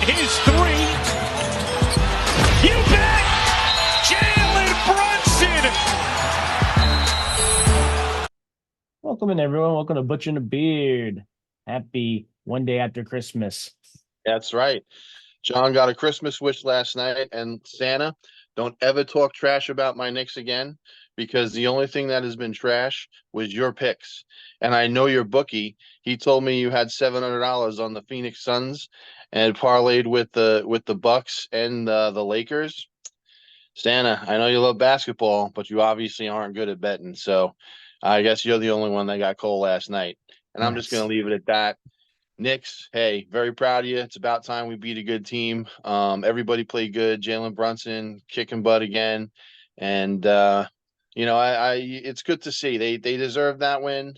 his three. You bet! Jalen Brunson! Welcome in, everyone. Welcome to Butcher and the Beard. Happy one day after Christmas. That's right. John got a Christmas wish last night, and Santa, don't ever talk trash about my Knicks again, because the only thing that has been trash was your picks. And I know your bookie. He told me you had $700 on the Phoenix Suns and parlayed with the Bucks and the Lakers. Santa, I know you love basketball, but you obviously aren't good at betting. So I guess you're the only one that got cold last night. And I'm just going to leave it at that. Knicks, hey, very proud of you. It's about time we beat a good team. Everybody played good. Jalen Brunson kicking butt again, and it's good to see. They deserve that win.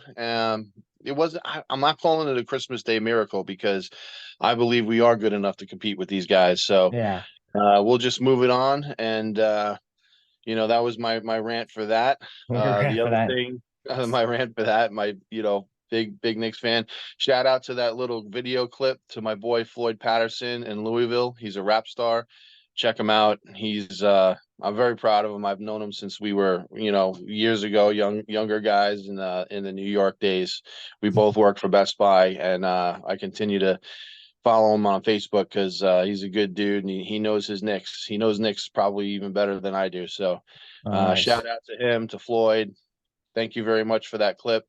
It wasn't. I'm not calling it a Christmas Day miracle, because I believe we are good enough to compete with these guys. So Yeah. we'll just move it on, and that was my rant for that. The other thing, my rant for that, big Knicks fan. Shout out to that little video clip to my boy Floyd Patterson in Louisville. He's a rap star. Check him out. He's I'm very proud of him. I've known him since we were, years ago, younger guys in the New York days. We both worked for Best Buy, and I continue to follow him on Facebook because he's a good dude, and he knows his Knicks. He knows Knicks probably even better than I do. So Nice. Shout out to him, to Floyd. Thank you very much for that clip.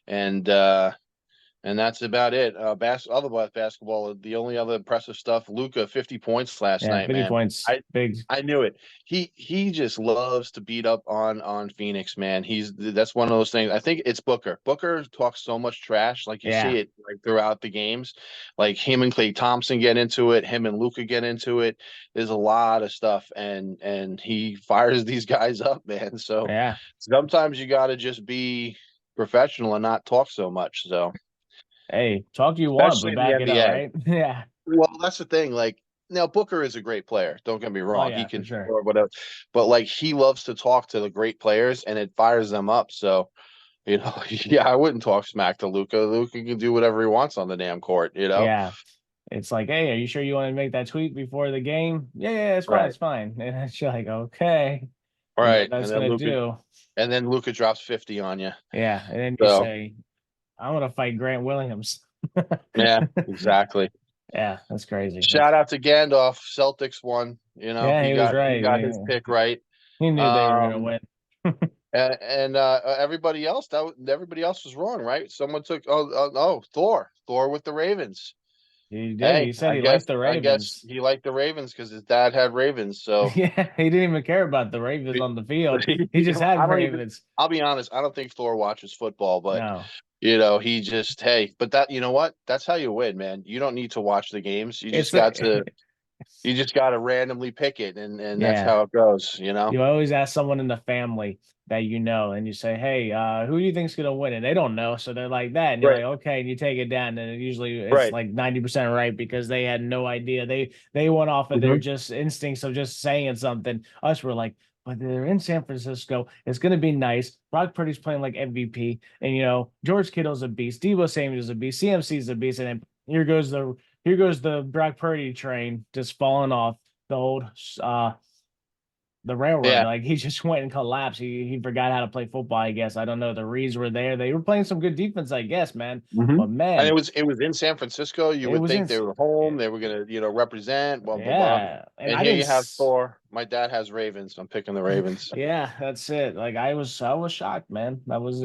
And that's about it. Otherwise, basketball, the only other impressive stuff, Luka, 50 points last night, 50 man. points. Big. I knew it. He just loves to beat up on Phoenix, man. That's one of those things. I think it's Booker. Booker talks so much trash, like you see it like throughout the games. Like him and Klay Thompson get into it, him and Luka get into it. There's a lot of stuff, and he fires these guys up, man. So sometimes you got to just be professional and not talk so much. So hey, talk you want, but back it up, right? Yeah. Well, that's the thing. Like, now Booker is a great player. Don't get me wrong. He can score whatever, but like he loves to talk to the great players, and it fires them up. So, I wouldn't talk smack to Luka. Luka can do whatever he wants on the damn court. Yeah. It's like, hey, are you sure you want to make that tweet before the game? Yeah, it's fine. Right. It's fine. And it's like, okay. Right. That's going to do. And then Luka drops 50 on you. Yeah. And then you say, I'm going to fight Grant Williams. Yeah, exactly. Yeah, that's crazy. Shout out to Gandalf. Celtics won. He was right. He got his pick right. He knew they were going to win. and everybody else was wrong, right? Someone took Thor with the Ravens. He did. He said he liked the Ravens. I guess he liked the Ravens because his dad had Ravens. So yeah, he didn't even care about the Ravens on the field. He just had Ravens. I'll be honest. I don't think Thor watches football, but no. He just but that what? That's how you win, man. You don't need to watch the games. You just got to. You just got to randomly pick it, and that's how it goes. You always ask someone in the family that and you say, hey, who do you think's going to win? And they don't know. So they're like that. And you're like, okay. And you take it down. And usually it's like 90% right because they had no idea. They went off of their just instincts of just saying something. Us were like, but they're in San Francisco. It's going to be nice. Brock Purdy's playing like MVP. And, George Kittle's a beast. Deebo Samuel's a beast. CMC's a beast. And then here goes the Brock Purdy train just falling off the old the railroad. Yeah. Like he just went and collapsed. He forgot how to play football, I guess. I don't know. The Reeds were there. They were playing some good defense, I guess, man. But man, and it was in San Francisco. You would think they were home. They were gonna represent. Blah, blah, blah. And here you have Thor. My dad has Ravens. I'm picking the Ravens. Yeah, that's it. Like I was shocked, man. That was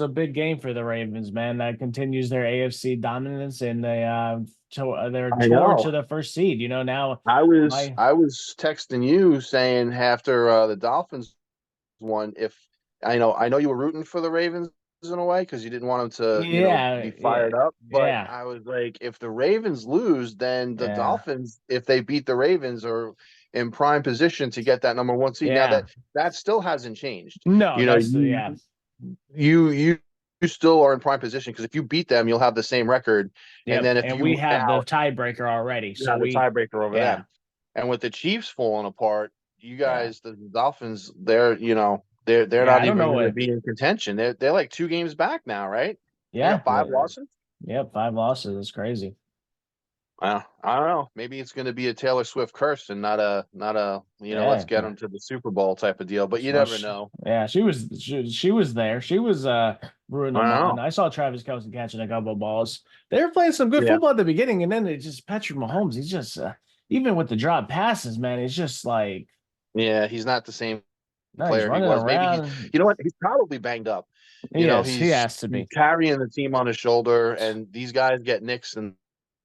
a big game for the Ravens, man. That continues their AFC dominance, and they're tour to the first seed. Now I was texting you saying after the Dolphins won, if I know you were rooting for the Ravens in a way because you didn't want them to be fired up, but I was like, if the Ravens lose, then the Dolphins, if they beat the Ravens, are in prime position to get that number one seed. Now that still hasn't changed. No, you still are in prime position because if you beat them, you'll have the same record. And then we have the tiebreaker already. So the tiebreaker over them. And with the Chiefs falling apart, you guys, the Dolphins, they're not even going to be in contention. They're like 2 games back now, right? Yeah, 5 losses. Yep, 5 losses. That's crazy. I don't know. Maybe it's going to be a Taylor Swift curse and not a let's Yeah. get them to the Super Bowl type of deal. But you Well, never know. yeah, she was there. She was rooting I them don't on. know. I saw Travis Kelce catching a couple of balls. They were playing some good Yeah, football at the beginning, and then it just Patrick Mahomes. He's just even with the drop passes, man. It's just like yeah. He's not the same no, he's player he running was. Maybe around. you know what? He's probably banged up. He is. He He's has to be, carrying the team on his shoulder, and these guys get nicks and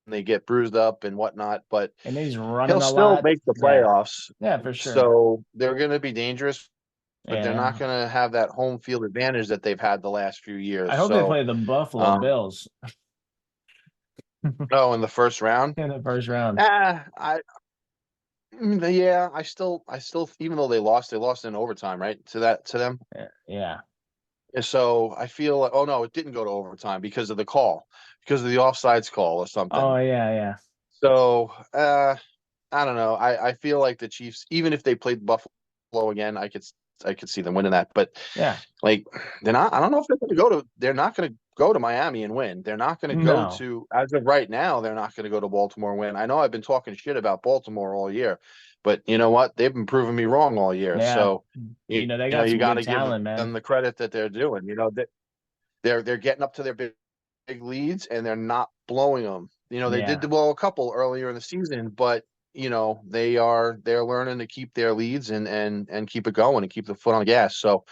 they get bruised up and whatnot. But and he's he'll running a still lot. make the Yeah, playoffs. yeah, for sure. So they're going to be dangerous, but they're not Yeah, going to have that home field advantage that they've had the last few I years. hope they So, play the Buffalo um, Bills oh, in the first round, in the first round. I yeah, I still, even though they lost in overtime, right? To them. Yeah. And so I feel like, oh no, it didn't go to overtime because of the call, because of the offsides call or Oh something. yeah, yeah, So I don't know. I feel like the Chiefs, even if they played Buffalo again, I could see them winning that. But yeah. like they're not. I don't know if they're going to go to. They're not going to go to Miami and win. They're not going to go No. to. As of right now, they're not going to go to Baltimore and win. I know I've been talking shit about Baltimore all year, but you know what? They've been proving me wrong all year. Yeah. So They you know got you some got good to give talent, man. them the credit that they're doing. They're getting up to their big leads and they're not blowing them. They did Yeah. blow a couple earlier in the season, but they're learning to keep their leads and keep it going and keep the foot on the gas. So,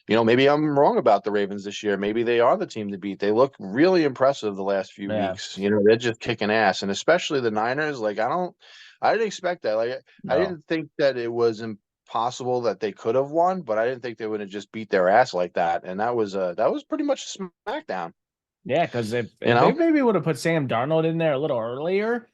maybe I'm wrong about the Ravens this year. Maybe they are the team to beat. They look really impressive the last few Yeah. weeks. They're just kicking ass, and especially the Niners. Like I didn't expect that. Like I No. didn't think that it was impossible that they could have won, but I didn't think they would have just beat their ass like that. And that was pretty much a smackdown. Yeah, because You if they know? maybe would have put Sam Darnold in there a little earlier,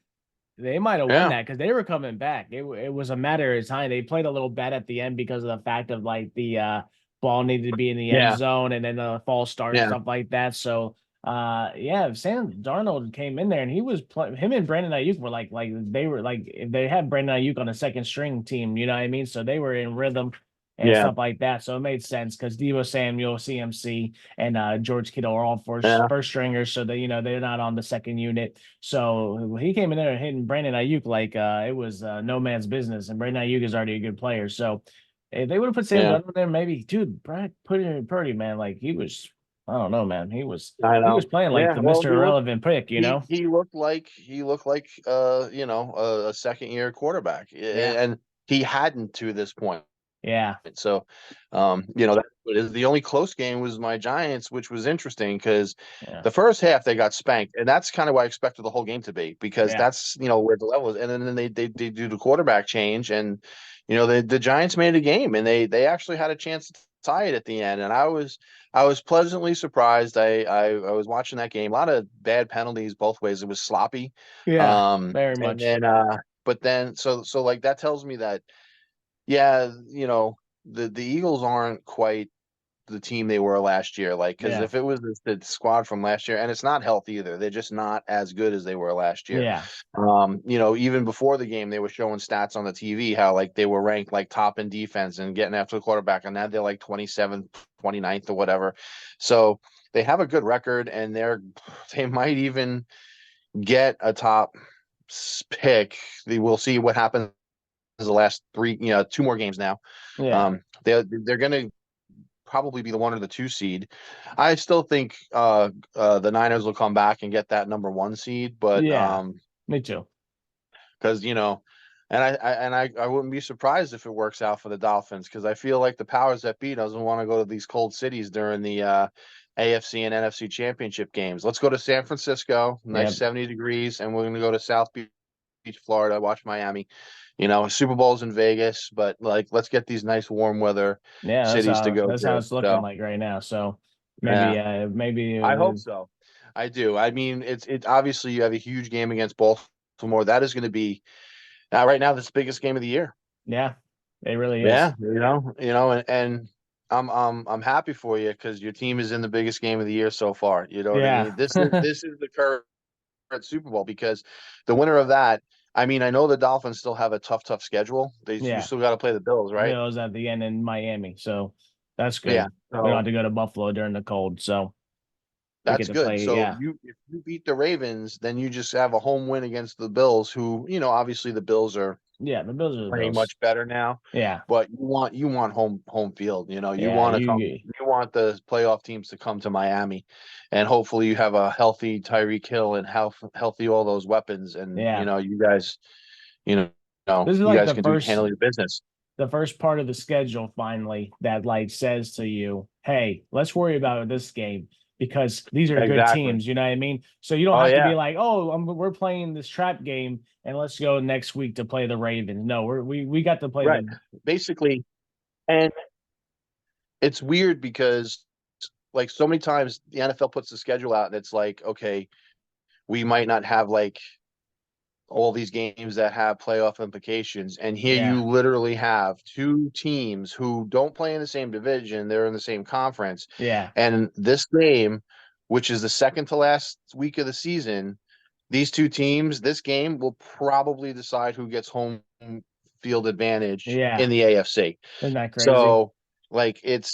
they might have won Yeah. that because they were coming back. It was a matter of time. They played a little bad at the end because of the fact of like the ball needed to be in the end Yeah. zone and then the false start Yeah. stuff like that. So yeah, Sam Darnold came in there and he was playing. Him and Brandon Ayuk were like they were like if they had Brandon Ayuk on a second string team, you know what I mean? So they were in rhythm and Yeah. stuff like that. So it made sense because Deebo Samuel, CMC, and George Kittle are all Yeah. first stringers, so they're not on the second unit. So he came in there and hitting Brandon Ayuk like it was no man's business, and Brandon Ayuk is already a good player. So if they would have put Sam Yeah. Darnold there, maybe, dude, Brad put in Purdy, man, like he was, I don't know, man, I he was know. playing like Yeah. the Well, Mr. Irrelevant pick, you know? he looked like a second year quarterback, Yeah, and he hadn't to this point. yeah, So, that is the only close game was my Giants, which was interesting because yeah, the first half they got spanked, and that's kind of what I expected the whole game to be because yeah, that's where the level is, and then they do the quarterback change, and the Giants made a game, and they actually had a chance to tie it at the end, and I was pleasantly surprised. I was watching that game, a lot of bad penalties both ways. It was sloppy, yeah, very and much. then but then so like that tells me that yeah, the Eagles aren't quite the team they were last year. Like, because Yeah, if it was the squad from last year, and it's not healthy either, they're just not as good as they were last year. yeah, Even before the game, they were showing stats on the TV how like they were ranked like top in defense and getting after the quarterback, and now they're like 27th, 29th or whatever. So they have a good record, and they might even get a top pick. We'll see what happens the last three, two more games now. yeah, They're going to probably be the 1 or the 2 seed. I still think the Niners will come back and get that number 1 seed, but yeah, me too. because and I wouldn't be surprised if it works out for the Dolphins because I feel like the powers that be doesn't want to go to these cold cities during the AFC and NFC championship games. Let's go to San Francisco, nice Yep. 70 degrees, and we're going to go to South Beach, Florida, watch Miami. Super Bowl's in Vegas, but like let's get these nice warm weather Yeah, cities to go that's how to. it's looking So like right now. So yeah, maybe I hope so. I do. I mean, it's obviously you have a huge game against Baltimore. That is going to be right now the biggest game of the year. yeah, it really is. Yeah, and I'm happy for you because your team is in the biggest game of the year so far. You know what I Yeah. mean? This is the current Super Bowl because the winner of that. I mean, I know the Dolphins still have a tough schedule. You Yeah. still got to play the Bills, right? Bills at the end in Miami. So that's Yeah. good. We don't have So to go to Buffalo during the cold. So we get That's to good. play. So Yeah, if you beat the Ravens, then you just have a home win against the Bills, who, obviously the Bills are yeah. The Bills are the playing Bills. much better now. Yeah, But you want home field. You yeah. want to come. You want the playoff teams to come to Miami, and hopefully you have a healthy Tyreek Hill and healthy all those weapons, and Yeah. you guys, you This is you like guys can handle your business. the first part of the schedule finally that like says to you, hey, let's worry about this game because these are good Exactly. teams. You know what I mean? So you don't Oh have to yeah. be like, oh, we're playing this trap game and let's go next week to play the Ravens. No, we got to play Right. the Basically, and it's weird because like so many times the NFL puts the schedule out and it's like, okay, we might not have like all these games that have playoff implications. And here yeah you literally have two teams who don't play in the same division, they're in the same conference. yeah And this game, which is the second to last week of the season, these two teams, this game will probably decide who gets home field advantage yeah. in the AFC. Isn't that crazy? So, like, it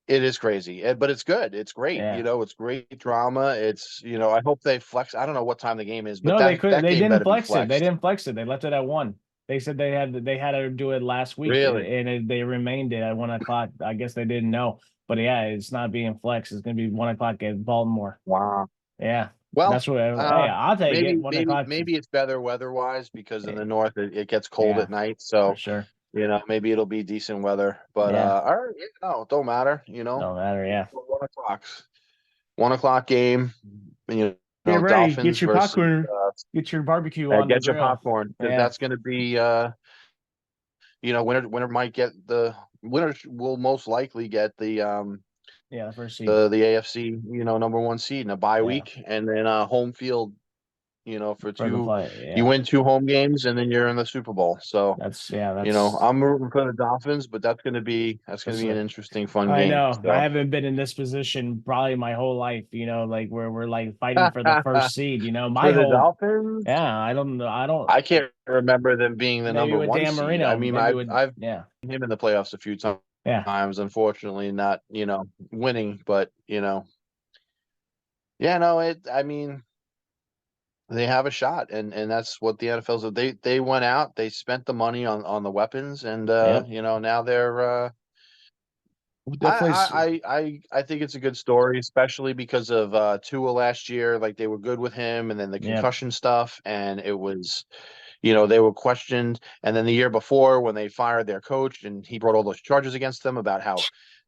is crazy, but it's good. It's great. Yeah. It's great drama. I hope they flex. I don't know what time the game is, but No, they could. that They game didn't better be flex it. They flexed. didn't flex it. They left it at 1. They said they had to do it last week, Really? they remained it at 1 o'clock. I guess they didn't know, but yeah, it's not being flexed. It's gonna be 1 o'clock at Baltimore. Wow. Yeah, Well, that's what. Hey, I'll take it. maybe 1 o'clock it's better weather-wise because in eh, the north it gets cold yeah, at night. for So, sure. maybe it'll be decent weather. But Yeah, all right, yeah, no, it don't matter. no matter. Yeah, 1 o'clock, 1 o'clock game. get ready. Dolphins Get your versus. popcorn. Get your barbecue on the Get your grill. popcorn because Yeah, that's going to be. Winner might get the winner will most likely get yeah. The first seed. the AFC number one seed in a bye Yeah, week and then home field for for the two. play. You Yeah, win two home games and then you're in the Super Bowl. So, that's. I'm rooting for the Dolphins, but that's gonna be an interesting, fun I game. know. I So, haven't been in this position probably my whole life, like where we're like fighting for the first seed, my for the whole Dolphins, yeah, I don't know. I don't I can't remember them being the maybe number with one Dan seed. I Marino, mean, maybe with I've yeah. seen him in the playoffs a few Yeah. times. Unfortunately, not winning, but yeah, no, I mean, they have a shot, and that's what the NFL's. They went out, they spent the money on the weapons, and Yep. now they're. Definitely I think it's a good story, especially because of Tua last year. Like they were good with him, and then the yep. concussion stuff, and it was, they were questioned. And then the year before, when they fired their coach, and he brought all those charges against them about how,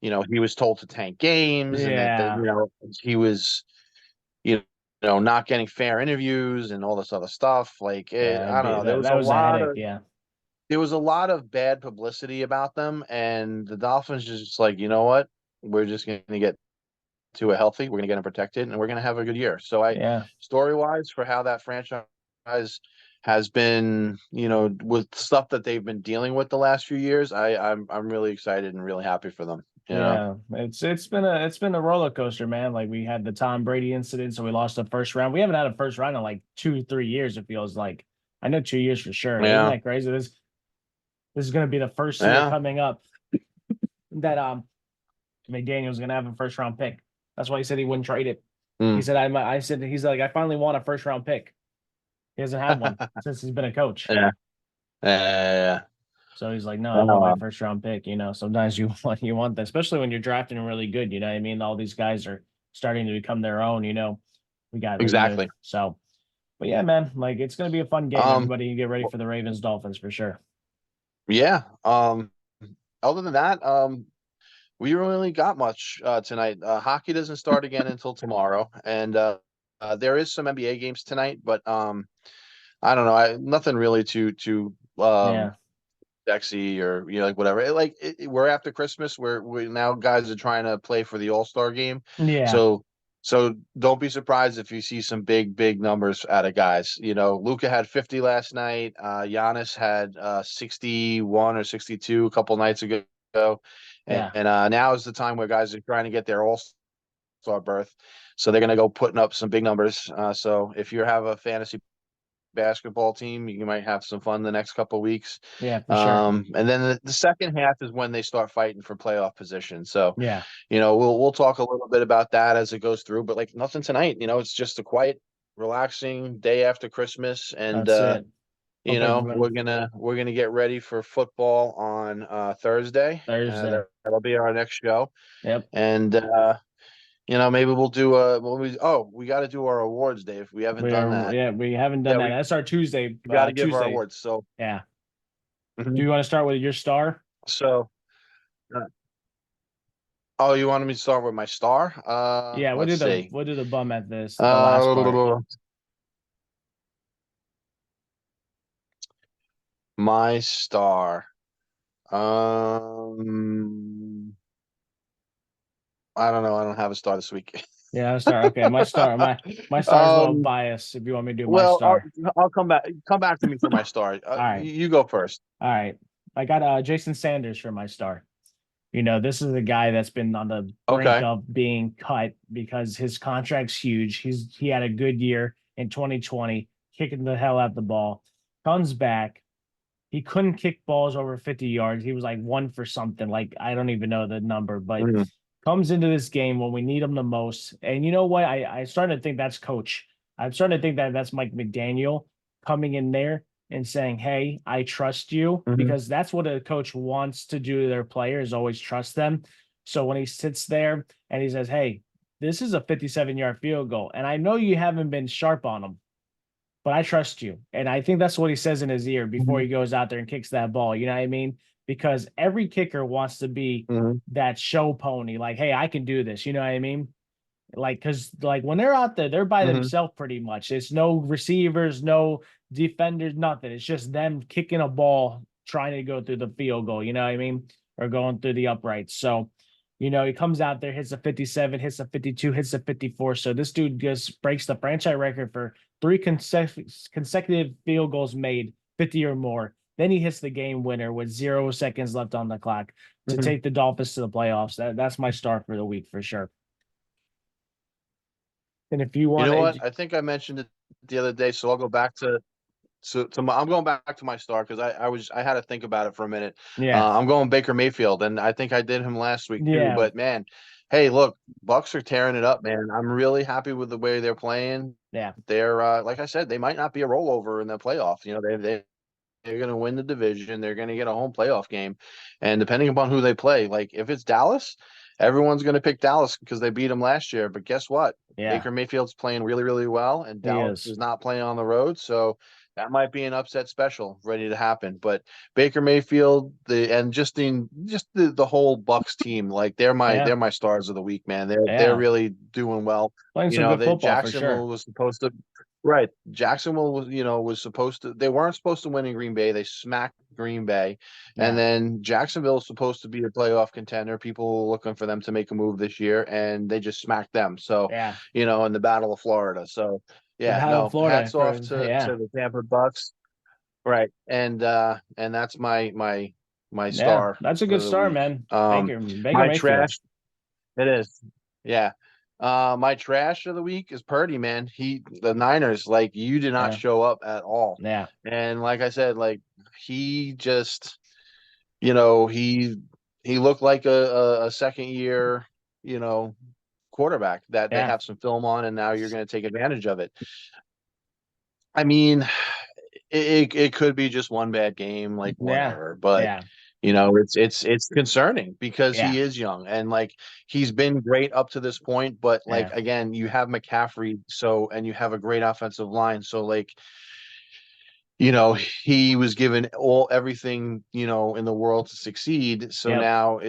he was told to tank games, and that Yeah. he was, you not getting fair interviews and all this other stuff. Like Yeah, I don't know. that was a headache. Yeah. There was a lot of bad publicity about them, and the Dolphins just like, you know what? We're just going to get to a healthy. We're going to get them protected, and we're going to have a good year. So Yeah. story wise, for how that franchise has been, with stuff that they've been dealing with the last few years, I'm really excited and really happy for them. Yeah. It's been a roller coaster, man. Like we had the Tom Brady incident, so we lost the first round. We haven't had a first round in like 2, 3 years, it feels like. I know 2 years for sure. Isn't Yeah, that crazy? This is gonna be the first year yeah. coming up that McDaniel's gonna have a first round pick. That's why he said he wouldn't trade it. He Mm. said I said he's like I finally want a first round pick. He hasn't had one since he's been a coach. Yeah, yeah, So he's like, no, I want my yeah. first round pick. Sometimes you want that, especially when you're drafting really good. You know what I mean? All these guys are starting to become their own. We got like Exactly. so. But yeah, man, like it's gonna be a fun game. Um, Everybody get ready for the Ravens Dolphins for sure. yeah. Other than that, we don't really got much tonight. Hockey doesn't start again until tomorrow, and there is some NBA games tonight, but I don't know. Nothing really too Yeah, sexy or like whatever. We're after Christmas. We now guys are trying to play for the All-Star game, yeah, so don't be surprised if you see some big numbers out of guys. Luca had 50 last night. Giannis had 61 or 62 a couple nights ago. yeah, And now is the time where guys are trying to get their all-star berth. So they're going to go putting up some big numbers. So if you have a fantasy basketball team. You might have some fun the next couple of weeks. Yeah, for sure. And then the second half is when they start fighting for playoff position. So, Yeah, we'll talk a little bit about that as it goes through, but like nothing tonight. It's just a quiet, relaxing day after Christmas, and that's it. Hope everyone we're gonna get ready for football on Thursday. Thursday. That'll be our next show, Yep. and maybe we'll do we got to do our awards, Dave. We haven't done that. We haven't done Yeah, that. we That's our Tuesday. got to give our Tuesday. awards. So, Yeah. Do mhm. you want to start with your star? So, uh, oh, you wanted me to start with my star? Yeah, Let's see. we'll do the bum at the last part. Uh, my star. Um, I don't know. I don't have a star this week. Yeah, I'll start. Okay, my star is a little Um, biased. If you want me to do my well, I'll star. I'll come back. Come back to me for my star. All right. You go first. All right. I got Jason Sanders for my star. This is a guy that's been on the brink Okay. of being cut because his contract's huge. He had a good year in 2020, kicking the hell out the ball. Comes back. He couldn't kick balls over 50 yards. He was like one for something. Like I don't even know the number, but Mhm. comes into this game when we need him the most. And you know what? I started to think that's coach. I'm starting to think that that's Mike McDaniel coming in there and saying, "Hey, I trust you," Mhm. because that's what a coach wants to do to their players, always trust them. So when he sits there and he says, "Hey, this is a 57-yard field goal, and I know you haven't been sharp on him, but I trust you." And I think that's what he says in his ear before Mhm. he goes out there and kicks that ball. You know what I mean? Because every kicker wants to be Mhm. that show pony, like, "Hey, I can do this." You know what I mean? Like, because like when they're out there, they're by Mhm. themselves pretty much. It's no receivers, no defenders, nothing. It's just them kicking a ball, trying to go through the field goal. You know what I mean? Or going through the uprights. So, he comes out there, hits a 57, hits a 52, hits a 54. So this dude just breaks the franchise record for three consecutive field goals made, 50 or more. Then he hits the game winner with 0 seconds left on the clock to Mhm. take the Dolphins to the playoffs. That's my star for the week for sure. And if you You want know what? to, I think I mentioned it the other day, so I'll go back to I'm going back to my star because I had to think about it for a minute. yeah, I'm going Baker Mayfield, and I think I did him last week too. yeah, But man, hey, look, Bucks are tearing it up, man. I'm really happy with the way they're playing. yeah, They're like I said, they might not be a rollover in the playoffs. They're going to win the division. They're going to get a home playoff game. And depending upon who they play, like if it's Dallas, everyone's going to pick Dallas because they beat them last year. But guess what? yeah. Baker Mayfield's playing really, really well, and He Dallas is. is not playing on the road. So that might be an upset special ready to happen. But Baker Mayfield, the whole Bucks team, like they're my Yeah, they're my stars of the week, man. They're yeah. really doing well. Playing some good They football for sure. Jacksonville was supposed to Right. Jacksonville was supposed to they weren't supposed to win in Green Bay. They smacked Green Bay. And Yeah, then Jacksonville is supposed to be a playoff contender. People looking for them to make a move this year, and they just smacked them. So, yeah. in the Battle of Florida. So, The yeah, Battle of no, Florida hats for off to yeah, the Tampa Bucks. Right. And that's my yeah. star That's a for good the start, week. man. Baker My Mayfield. trash it is. Yeah. My trash of the week is Purdy, man. The Niners, like you did not Yeah, show up at all. yeah, And like I said, like he just, you know, he looked like a second year, you know, quarterback that they yeah, have some film on, and now you're going to take advantage of it. I mean, it could be just one bad game, like yeah, whatever, but yeah, it's concerning because yeah, he is young and like he's been great up to this point, but like yeah, again, you have McCaffrey, so and you have a great offensive line, so like he was given everything in the world to succeed. So yep, now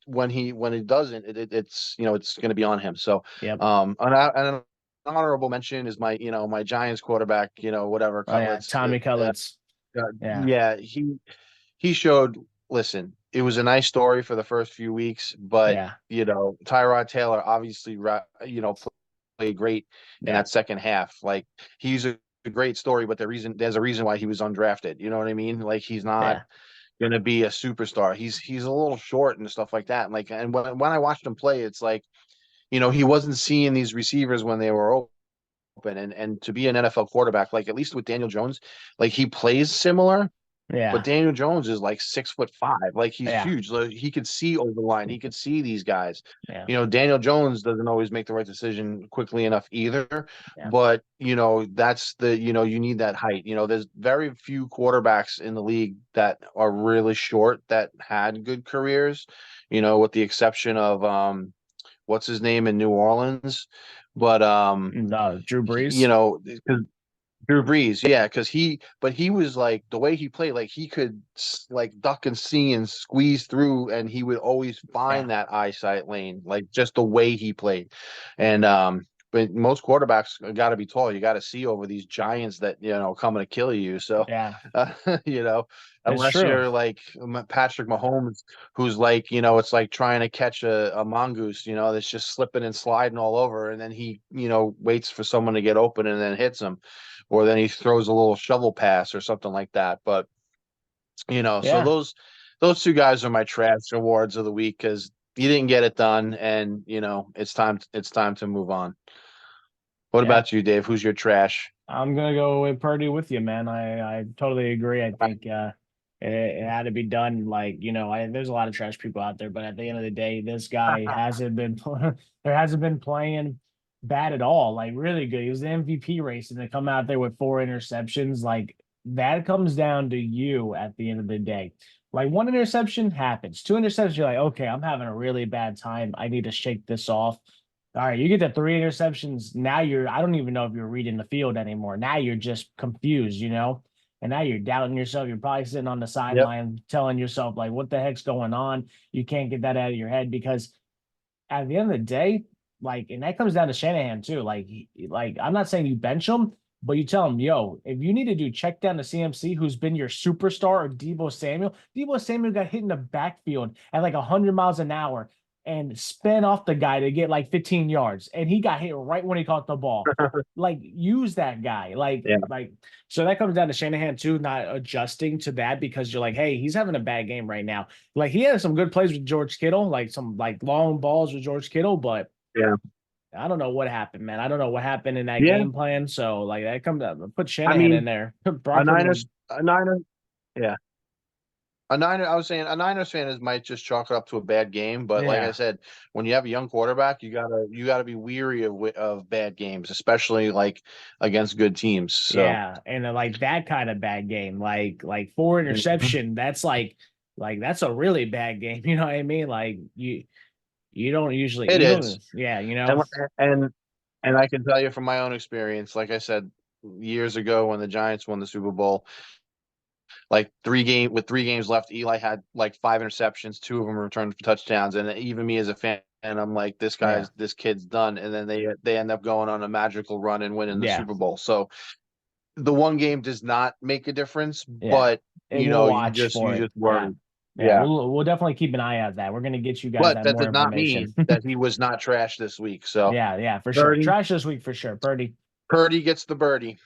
when he doesn't, it's going to be on him. So yep. an honorable mention is my Giants quarterback, whatever Oh yeah, Cutlets. Tommy Cutlets. Yeah, Yeah, he showed. Listen, it was a nice story for the first few weeks, but yeah, Tyrod Taylor obviously played great in yeah, that second half. Like he's a great story, but there's a reason why he was undrafted. You know what I mean? Like he's not yeah, going to be a superstar. He's a little short and stuff like that. And when I watched him play, it's like he wasn't seeing these receivers when they were open. open. And to be an NFL quarterback, like at least with Daniel Jones, like he plays similar, but Yeah. Daniel Jones is like 6'5". Like he's Yeah. huge. Like, he could see over the line. He could see these guys. Yeah. Daniel Jones doesn't always make the right decision quickly enough either. Yeah. But that's you need that height. There's very few quarterbacks in the league that are really short that had good careers. With the exception of what's his name in New Orleans, but No, Drew he, Brees. 'cause Drew Brees, yeah, but he was like the way he played, like he could like duck and see and squeeze through, and he would always Yeah. find that eyesight lane, like just the way he played. And but most quarterbacks got to be tall. You got to see over these giants that coming to kill you. So, Yeah. you know, It's unless true. you're like Patrick Mahomes, who's like it's like trying to catch a mongoose, that's just slipping and sliding all over, and then he waits for someone to get open and then hits him, or then he throws a little shovel pass or something like that. But so Yeah. those two guys are my trash awards of the week because you didn't get it done, and it's time to move on. What Yeah. about you, Dave? Who's your trash? I'm gonna go with Purdy with you, man. I totally agree. I think it had to be done. Like, there's a lot of trash people out there, but at the end of the day, this guy hasn't been there hasn't been playing bad at all. Like really good. He was the MVP race, and to come out there with 4 interceptions, like that comes down to you at the end of the day. Like one interception happens, 2 interceptions, you're like, okay, I'm having a really bad time. I need to shake this off. All right, you get the 3 interceptions. Now I don't even know if you're reading the field anymore. Now you're just confused, and now you're doubting yourself. You're probably sitting on the Yep. sideline telling yourself, like, what the heck's going on? You can't get that out of your head because at the end of the day, like, and that comes down to Shanahan too. Like I'm not saying you bench him, but you tell him, yo, if you need to do check down to CMC, who's been your superstar, or Debo Samuel. Debo Samuel got hit in the backfield at like 100 miles an hour and spin off the guy to get like 15 yards, and he got hit right when he caught the ball. Like, use that guy. Yeah. So that comes down to Shanahan too, not adjusting to that because you're like, hey, he's having a bad game right now. Like he had some good plays with George Kittle, like some like long balls with George Kittle, but Yeah. I don't know what happened, man. I don't know what happened in that Yeah. game plan. So like that comes up, put I Shanahan in mean, there. a Niners, yeah. I was saying a Niners fan might just chalk it up to a bad game, but like I Yeah. said, when you have a young quarterback, you gotta be weary of bad games, especially like against good teams. So Yeah, and like that kind of bad game, like 4 interception, that's a really bad game. You know what I mean? Like you don't usually it you is, don't yeah, and and and I can tell you from my own experience, like I said years ago when the Giants won the Super Bowl, like 3 games left, Eli had like 5 interceptions, 2 of them returned for touchdowns, and even me as a fan, and I'm like, yeah, this kid's done, and then they end up going on a magical run and winning the yeah, Super Bowl. So the one game does not make a difference, yeah. but And we'll watch you for it. just Yeah. worry. Yeah, Yeah, we'll definitely keep an eye out that. We're gonna get you guys but that that more does not information. mean that he was not trash this week. So Yeah, yeah, for sure. Purdy, Trash this week for sure. Purdy. Purdy gets the birdie.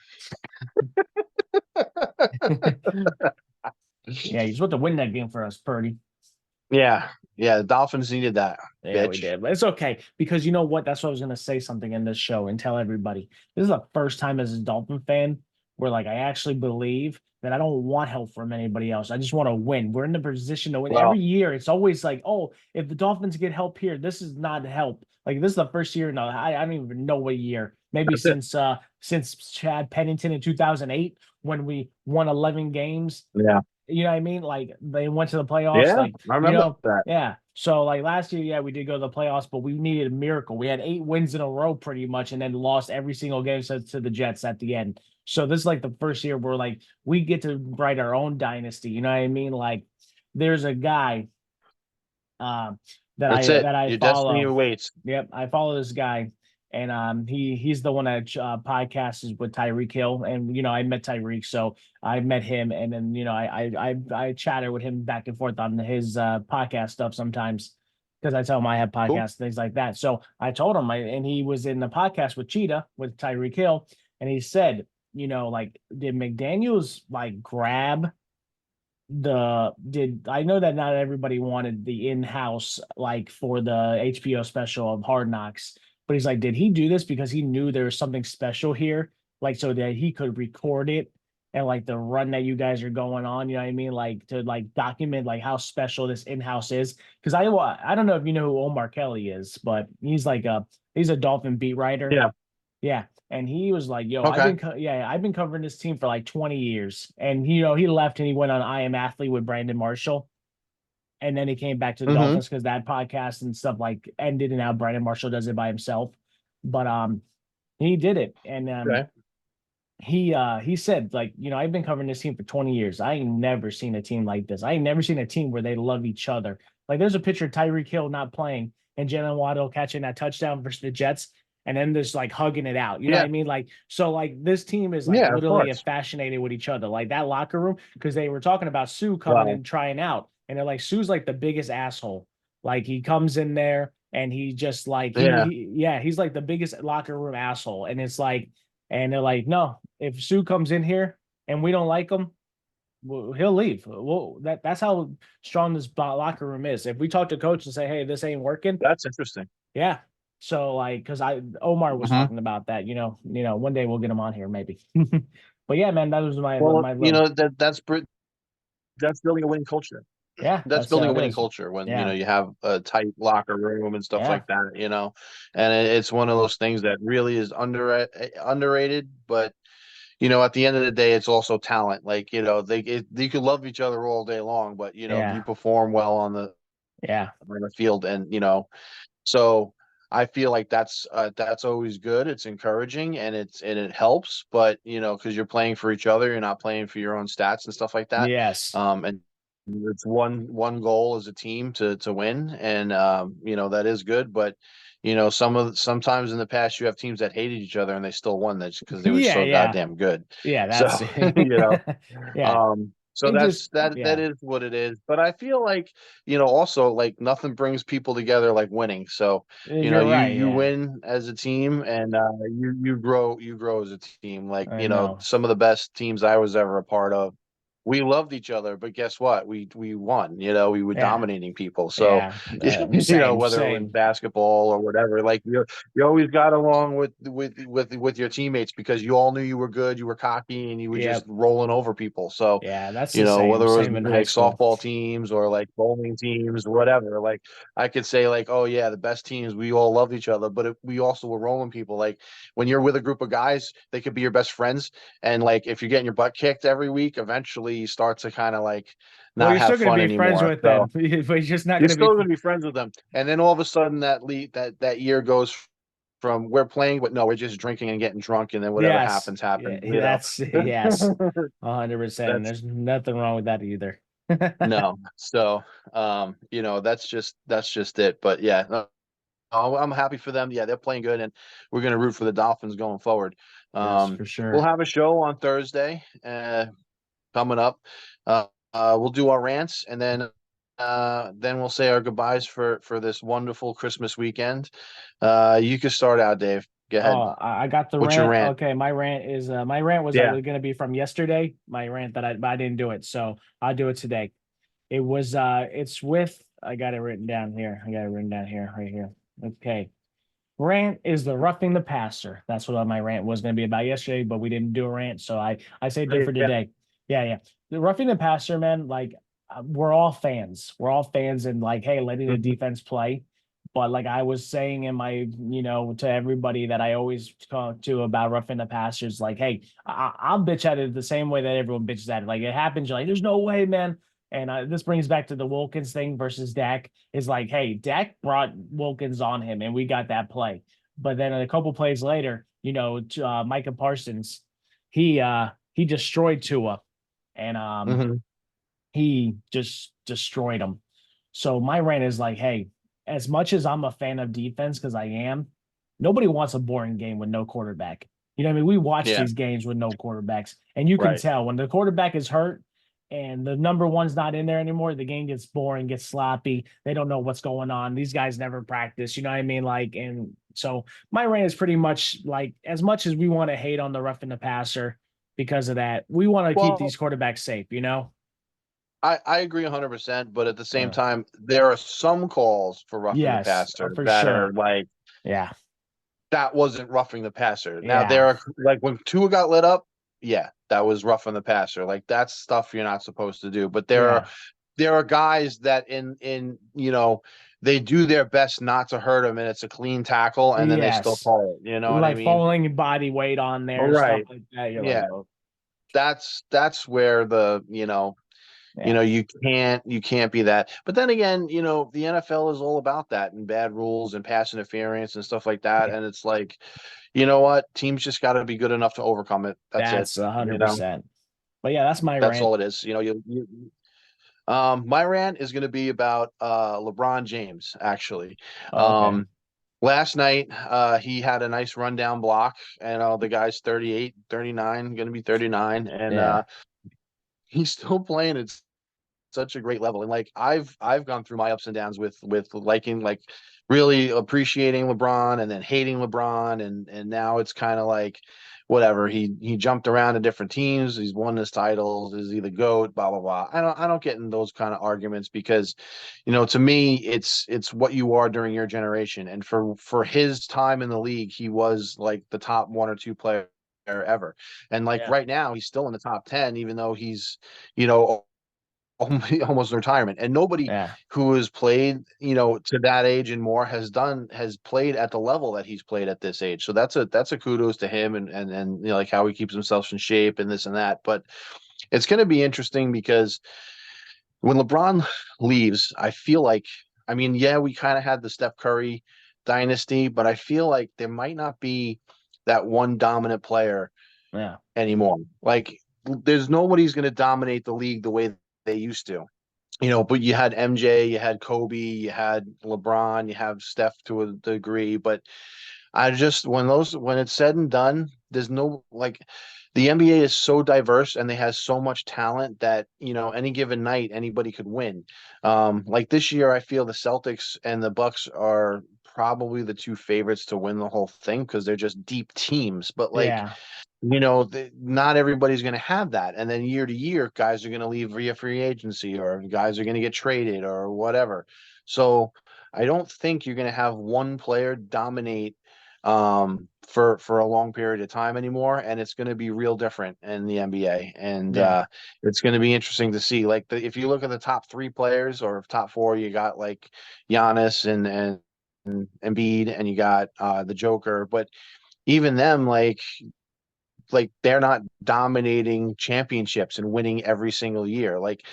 Yeah, he's supposed to win that game for us, Purdy. Yeah, yeah, the Dolphins needed that, Yeah, we bitch. did. But it's okay because you know what? That's what I was gonna say something in this show and tell everybody. This is the first time as a Dolphin fan where like I actually believe that I don't want help from anybody else. I just want to win. We're in the position to win. Well, Every year, it's always like, oh, if the Dolphins get help here, this is not help. Like this is the first year. No, I don't even know what year. Maybe that's it. since Chad Pennington in 2008 when we won 11 games. Yeah, You know what I mean? Like they went to the playoffs. yeah, Like, I remember that. yeah. So like last year, yeah, we did go to the playoffs, but we needed a miracle. We had 8 wins in a row pretty much, and then lost every single game to the Jets at the end. So this is like the first year where like we get to write our own dynasty. You know what I mean? Like there's a guy um That's it. that I Your destiny follow. awaits. Yep, I follow this guy, and he's the one that podcasts with Tyreek Hill, and I met Tyreek, so I met him, and then I chatted with him back and forth on his podcast stuff sometimes because I tell him I have Cool. podcasts things like that. So I told him, and he was in the podcast with Cheetah with Tyreek Hill, and he said, like did McDaniel's like grab did I know that not everybody wanted the in-house like for the HBO special of Hard Knocks, But he's like, did he do this because he knew there was something special here, like so that he could record it and like the run that you guys are going on, you know what I mean? Like to like document like how special this in-house is. Because I don't know if you know who Omar Kelly is, but he's a Dolphin beat writer. Yeah. Yeah. And he was like, yo, Okay. I've been covering this team for like 20 years. And he left and he went on I Am Athlete with Brandon Marshall. And then he came back to the Mm-hmm. Dolphins because that podcast and stuff like ended, and now Brandon Marshall does it by himself. But he did it. And Okay. he said, like, I've been covering this team for 20 years. I ain't never seen a team like this. I ain't never seen a team where they love each other. Like there's a picture of Tyreek Hill not playing and Jalen Waddle catching that touchdown versus the Jets, and then there's like hugging it out. You know what Yeah. I mean? Like, so like this team is like Yeah, of literally course. affectionated with each other. Like that locker room, because they were talking about Sue coming Wow. and trying out, and they're like, Sue's like the biggest asshole. Like he comes in there and he just like Yeah. he's like the biggest locker room asshole. And it's like, and they're like, no, if Sue comes in here and we don't like him, well, he'll leave. Well, that's how strong this locker room is. If we talk to coach and say, hey, this ain't working, That's interesting. yeah. So like, because Omar was Mm-hmm. talking about that, one day we'll get him on here maybe. But yeah, man, that was my Well, my little that's building a winning culture. yeah. That's That's how building a it winning is. culture when Yeah, you have a tight locker room and stuff yeah, like that. And it's one of those things that really is underrated. But at the end of the day, it's also talent. Like you could love each other all day long, but you yeah, perform well on yeah, the field, and so I feel like that's always good. It's encouraging and it helps, but because you're playing for each other, you're not playing for your own stats and stuff like that. yes, And it's one goal as a team to win, and that is good. But sometimes in the past you have teams that hated each other and they still won, that because they were yeah, so yeah, goddamn good. yeah. So That's yeah. so It just that yeah. is what it is. But I feel like, also like nothing brings people together like winning. So, You're right. you Yeah, win as a team, and you grow as a team. Like, I know. some of the best teams I was ever a part of, we loved each other, but guess what? We won. We were Yeah, dominating people. So, yeah. Same, whether it was same. basketball or whatever, like you always got along with your teammates because you all knew you were good, you were cocky, and you were just Yep. rolling over people. So, Yeah, that's the same. whether it was Same in high like school. softball teams or like bowling teams, whatever. Like I could say like, oh yeah, the best teams, we all loved each other, but we also were rolling people. Like when you're with a group of guys, they could be your best friends. And like if you're getting your butt kicked every week, eventually you start to kind of like Well, not you're have still going to fun be friends anymore. with So them, but you're just not you're going to be. still going to be friends with them. And then all of a sudden that year goes from we're playing, but no, we're just drinking and getting drunk, and then whatever Yes. happens, Yeah, happens. that's yes. 100%. That's There's nothing wrong with that either. no. So, that's just it. But yeah, no, I'm happy for them. Yeah, they're playing good, and we're going to root for the Dolphins going forward. Yes, for We'll sure. have a show on Thursday coming up. We'll do our rants, and then we'll say our goodbyes for this wonderful Christmas weekend. You can start out, Dave. Go ahead. Oh, I got the What's your rant. rant? Okay, my rant was Yeah. going to be from yesterday. My rant that I didn't do it, so I'll do it today. It's with I got it written down here. I got it written down here, right here. Okay. Rant is the roughing the passer. That's what my rant was going to be about yesterday, but we didn't do a rant, so I saved it for Yeah. today. Yeah, yeah. The roughing the passer, man. Like we're all fans. We're all fans, and like, hey, letting the Mhm. defense play. But like I was saying in my, to everybody that I always talk to about roughing the passers, like, hey, I'll bitch at it the same way that everyone bitches at it. Like it happens, you're like, there's no way, man. And this brings back to the Wilkins thing versus Dak. Is like, hey, Dak brought Wilkins on him, and we got that play. But then a couple plays later, Micah Parsons, he destroyed Tua, and Mhm. he just destroyed him. So my rant is like, hey, as much as I'm a fan of defense, because I am, nobody wants a boring game with no quarterback. You know what I mean? We watch Yeah. these games with no quarterbacks, and you can Right. tell when the quarterback is hurt and the number one's not in there anymore, the game gets boring, gets sloppy. They don't know what's going on. These guys never practice. You know what I mean? Like, and so my rant is pretty much like, as much as we want to hate on the roughing the passer because of that, we want to keep Well, these quarterbacks safe. I agree 100%, but at the same Uh, time, there are some calls for roughing the yes, passer for that are sure. like Yeah. that wasn't roughing the passer. Now Yeah. there are like when Tua got lit up, yeah, that was roughing the passer. Like that's stuff you're not supposed to do. But there are guys that they do their best not to hurt him, and it's a clean tackle, and then they still Yes. call it. You know what I Like mean? falling body weight on there and stuff Right. like that. You're like, Yeah. oh, That's where yeah. you can't be that. But then again, the NFL is all about that and bad rules and pass interference and stuff like that. And it's like, you know what? Teams just got to be good enough to overcome it. That's it. That's 100%. But yeah, that's my That's rant. all it is. My rant is going to be about LeBron James, actually. Oh, okay. Last night, he had a nice rundown block, and the guy's 38, 39, going to be 39, and Yeah. he's still playing at such a great level. And like I've gone through my ups and downs with liking, like really appreciating LeBron and then hating LeBron, and now it's kind of like whatever. He jumped around to different teams. He's won his titles. Is he the GOAT? Blah blah blah. I don't get in those kind of arguments because, to me, it's what you are during your generation. And for his time in the league, he was like the top one or two player ever. And like Yeah. right now, he's still in the top 10, even though he's, you know, almost retirement. And nobody Yeah. who has played, to that age and more has played at the level that he's played at this age. So that's a kudos to him and like how he keeps himself in shape and this and that. But it's going to be interesting because when LeBron leaves, I feel like, I mean, yeah, we kind of had the Steph Curry dynasty, but I feel like there might not be that one dominant player Yeah. anymore. Like there's nobody's going to dominate the league the way they used to. But you had MJ, you had Kobe, you had LeBron, you have Steph to a degree, but when it's said and done, there's no like the NBA is so diverse and they have so much talent that, any given night anybody could win. Like this year, I feel the Celtics and the Bucks are probably the two favorites to win the whole thing because they're just deep teams. But like, Yeah. not everybody's going to have that. And then year to year, guys are going to leave via free agency or guys are going to get traded or whatever. So I don't think you're going to have one player dominate for a long period of time anymore. And it's going to be real different in the NBA. And Yeah. it's going to be interesting to see. Like if you look at the top three players or top four, you got like Giannis and Embiid and you got the Joker. But even them, like they're not dominating championships and winning every single year. Like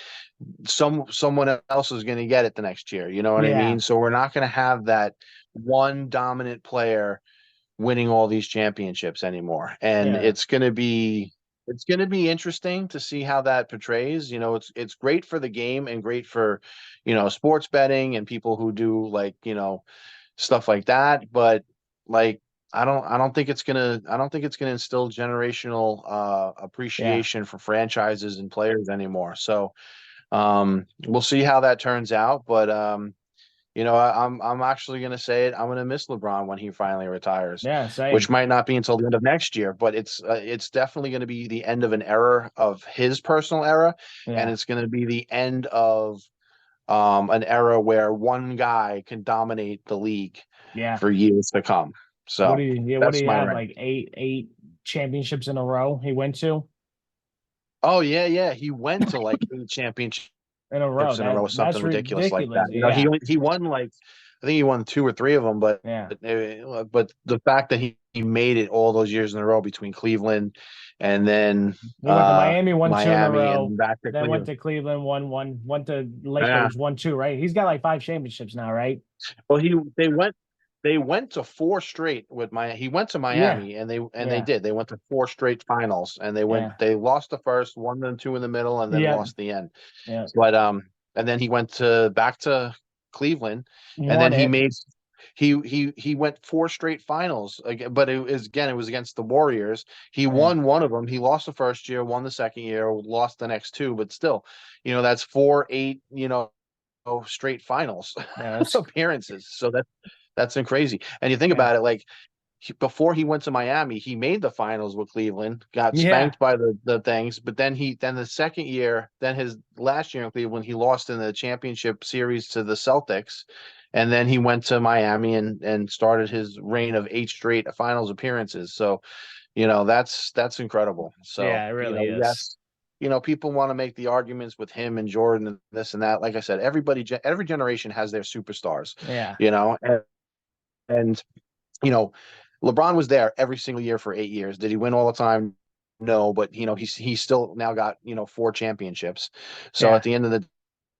someone else is going to get it the next year. You know what I Yeah. mean? So we're not going to have that one dominant player winning all these championships anymore. And Yeah. it's going to be interesting to see how that portrays. It's great for the game and great for, sports betting and people who do like, stuff like that. But like, I don't think it's gonna instill generational Yeah. appreciation for franchises and players anymore. So we'll see how that turns out. But I'm actually gonna say it. I'm gonna miss LeBron when he finally retires, Yeah. which Same. might not be until the end of next year, but it's definitely gonna be the end of an era of his personal era, and Yeah. it's gonna be the end of an era where one guy can dominate the league Yeah. for years to come. What So do you what do that's you my have? rant. Like eight championships in a row he went to Oh yeah, yeah. He went to like 8 championships in a row. in a row, or something That's ridiculous like that. ridiculous. He Yeah. he won like I think he won two or three of them, but Yeah. but the fact that he made it all those years in a row between Cleveland and then He went to Miami, won two in a Miami row, and back to then went Cleveland. to Cleveland, won one, went to Yeah. Lakers, won two, right? He's got like five championships now, right? Well, they went to four straight with he went to Yeah. Miami and they Yeah. did. They went to four straight finals and Yeah. they lost the first, won them two in the middle and then Yeah. lost the end. Yeah. But and then he went back to Cleveland and then Won it. he went four straight finals again, but it was against the Warriors. He Yeah. won one of them. He lost the first year, won the second year, lost the next two, but still, that's 4-8, straight finals Yeah. That's appearances. So that's crazy. And you think yeah. about it, like before he went to Miami, he made the finals with Cleveland, got Yeah. spanked by the things, but then the second year, then his last year in Cleveland, he lost in the championship series to the Celtics, and then he went to Miami and started his reign of 8 straight finals appearances. So, that's incredible. So, Yeah, it really is. yes, people want to make the arguments with him and Jordan and this and that. Like I said, every generation has their superstars, Yeah. And LeBron was there every single year for 8 years. Did he win all the time? No, but he's still now got 4 championships. So Yeah. at the end of the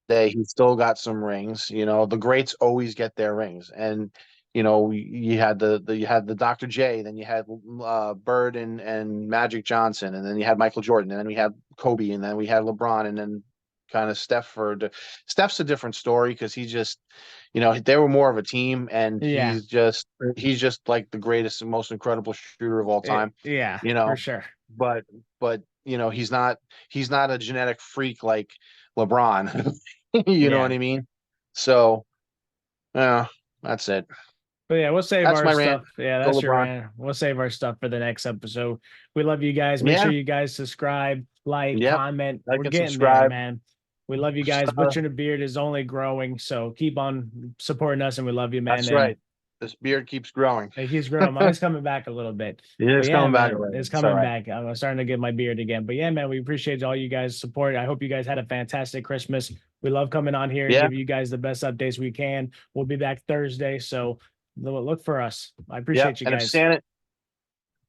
day, he's still got some rings. The greats always get their rings, and you had the Dr. J, then you had Bird and Magic Johnson, and then you had Michael Jordan, and then we had Kobe, and then we had LeBron, and then kind of Steph's a different story because he just they were more of a team, and Yeah. he's just like the greatest and most incredible shooter of all time. Yeah, you for know sure. but he's not a genetic freak like LeBron. You know Yeah. what I mean? So, yeah, that's it. But yeah, we'll save That's our my rant. stuff. Yeah, Go that's your LeBron. rant. We'll save our stuff for the next episode. We love you guys. Make Yeah. sure you guys subscribe, like, Yep. comment. Like We're and getting there, subscribe. man. We love you guys. Butcher and the Beard is only growing, so keep on supporting us, and we love you, man. That's And right. This beard keeps growing. it keeps growing. Mine's coming back a little bit. Yeah, it's But yeah, coming back man, already. it's It's all coming right. back. I'm starting to get my beard again. But yeah, man, we appreciate all you guys' support. I hope you guys had a fantastic Christmas. We love coming on here and Yeah. give you guys the best updates we can. We'll be back Thursday, so look for us. I appreciate you And guys.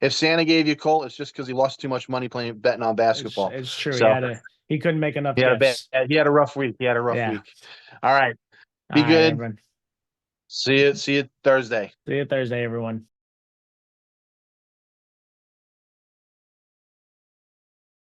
if Santa gave you a colt, it's just because he lost too much money betting on basketball. It's true. So He couldn't make enough he had gifts. he had a rough week. Yeah. All right. Be All right, good. everyone. See you Thursday. See you Thursday, everyone.